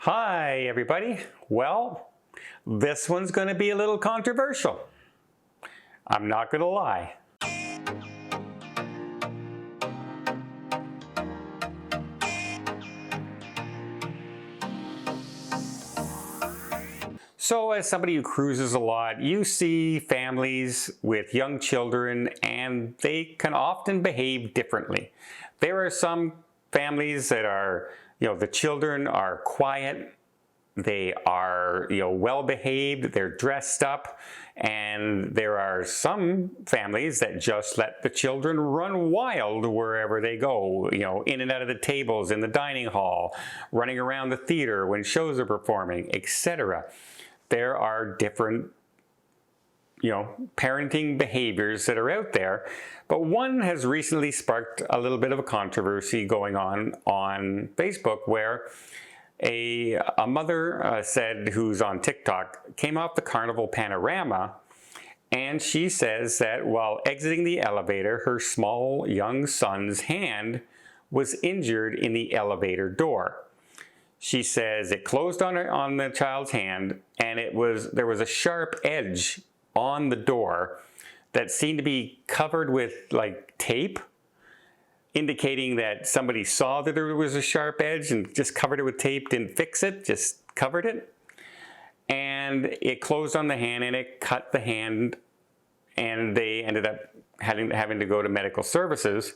Hi, everybody. Well, this one's going to be a little controversial. I'm not going to lie. So as somebody who cruises a lot, you see families with young children and they can often behave differently. There are some families that are, the children are quiet, they are, well behaved, they're dressed up, and there are some families that just let the children run wild wherever they go, in and out of the tables in the dining hall, running around the theater when shows are performing, etc. There are different, parenting behaviors that are out there, but one has recently sparked a little bit of a controversy going on Facebook where a mother said, who's on TikTok, came off the Carnival panorama, and she says that while exiting the elevator, her small young son's hand was injured in the elevator door. She says it closed on the child's hand, and there was a sharp edge on the door that seemed to be covered with like tape, indicating that somebody saw that there was a sharp edge and just covered it with tape, didn't fix it, just covered it. And it closed on the hand and it cut the hand, and they ended up having to go to medical services,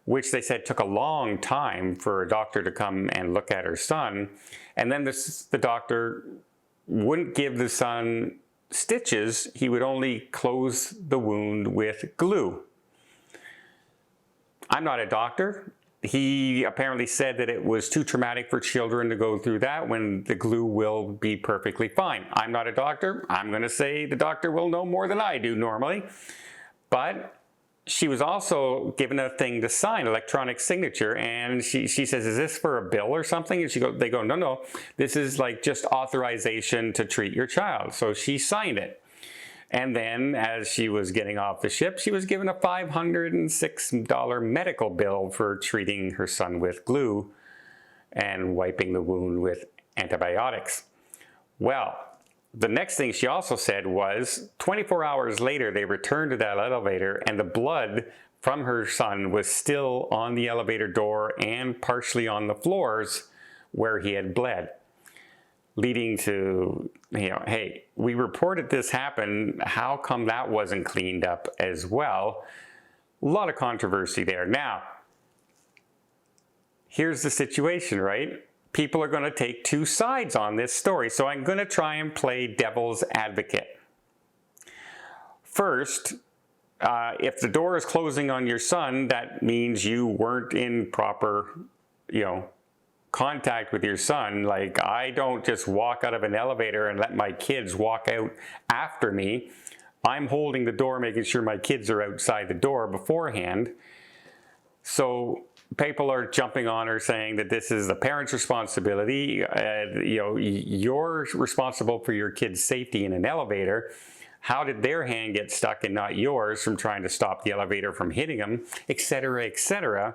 which they said took a long time for a doctor to come and look at her son. And then the doctor wouldn't give the son stitches, he would only close the wound with glue. I'm not a doctor. He apparently said that it was too traumatic for children to go through that when the glue will be perfectly fine. I'm not a doctor. I'm going to say the doctor will know more than I do normally. But she was also given a thing to sign, electronic signature, and she says, is this for a bill or something? And they go, no, this is like just authorization to treat your child. So she signed it. And then as she was getting off the ship, she was given a $506 medical bill for treating her son with glue and wiping the wound with antibiotics. Well, the next thing she also said was 24 hours later, they returned to that elevator and the blood from her son was still on the elevator door and partially on the floors where he had bled, leading to, hey, we reported this happened. How come that wasn't cleaned up as well? A lot of controversy there. Now, here's the situation, right? People are going to take two sides on this story, so I'm going to try and play devil's advocate. First, if the door is closing on your son, that means you weren't in proper, contact with your son. Like, I don't just walk out of an elevator and let my kids walk out after me. I'm holding the door, making sure my kids are outside the door beforehand. So people are jumping on her saying that this is the parent's responsibility. You're responsible for your kid's safety in an elevator. How did their hand get stuck and not yours from trying to stop the elevator from hitting them, etc., etc.?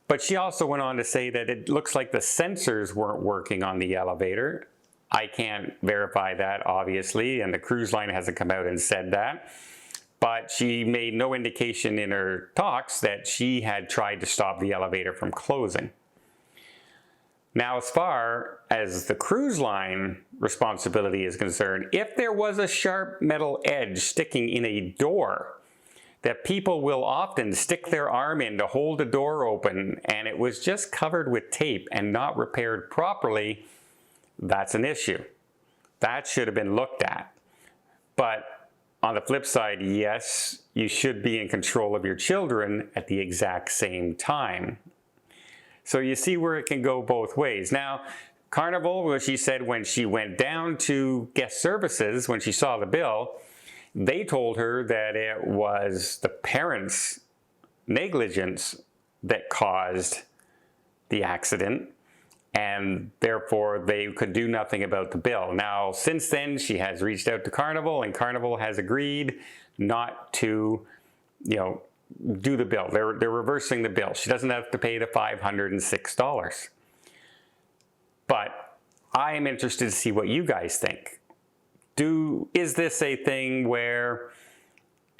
But she also went on to say that it looks like the sensors weren't working on the elevator. I can't verify that, obviously, and the cruise line hasn't come out and said that. But she made no indication in her talks that she had tried to stop the elevator from closing. Now, as far as the cruise line responsibility is concerned, if there was a sharp metal edge sticking in a door that people will often stick their arm in to hold the door open, and it was just covered with tape and not repaired properly, that's an issue. That should have been looked at. But on the flip side, yes, you should be in control of your children at the exact same time. So you see where it can go both ways. Now, Carnival, she said when she went down to guest services, when she saw the bill, they told her that it was the parents' negligence that caused the accident, and therefore they could do nothing about the bill. Now, since then, she has reached out to Carnival, and Carnival has agreed not to, do the bill. They're reversing the bill. She doesn't have to pay the $506. But I am interested to see what you guys think. Is this a thing where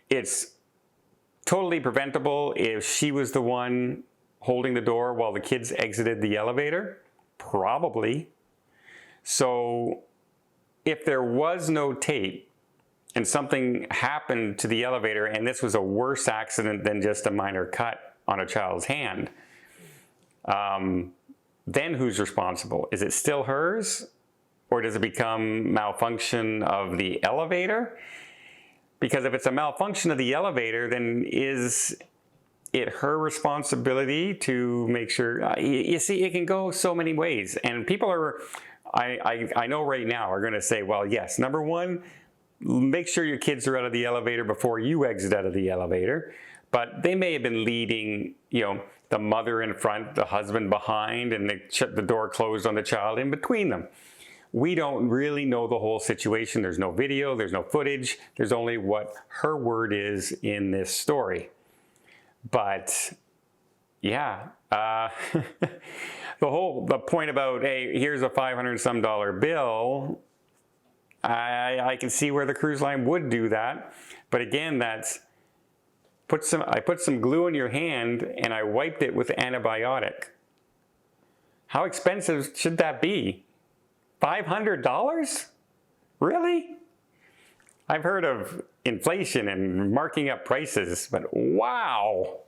it's totally preventable if she was the one holding the door while the kids exited the elevator? Probably. So if there was no tape and something happened to the elevator and this was a worse accident than just a minor cut on a child's hand, then who's responsible? Is it still hers? Or does it become malfunction of the elevator? Because if it's a malfunction of the elevator, then is it her responsibility to make sure? You see, it can go so many ways. And people are, I know right now, are going to say, well, yes, number one, make sure your kids are out of the elevator before you exit out of the elevator. But they may have been leading, the mother in front, the husband behind, and the door closed on the child in between them. We don't really know the whole situation. There's no video, there's no footage. There's only what her word is in this story. But yeah, the point about, hey, here's a $500 some bill, I can see where the cruise line would do that. But again, I put some glue in your hand and I wiped it with antibiotic. How expensive should that be? $500? Really? I've heard of inflation and marking up prices, but wow,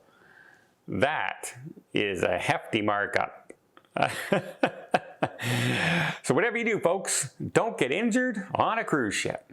that is a hefty markup. So whatever you do, folks, don't get injured on a cruise ship.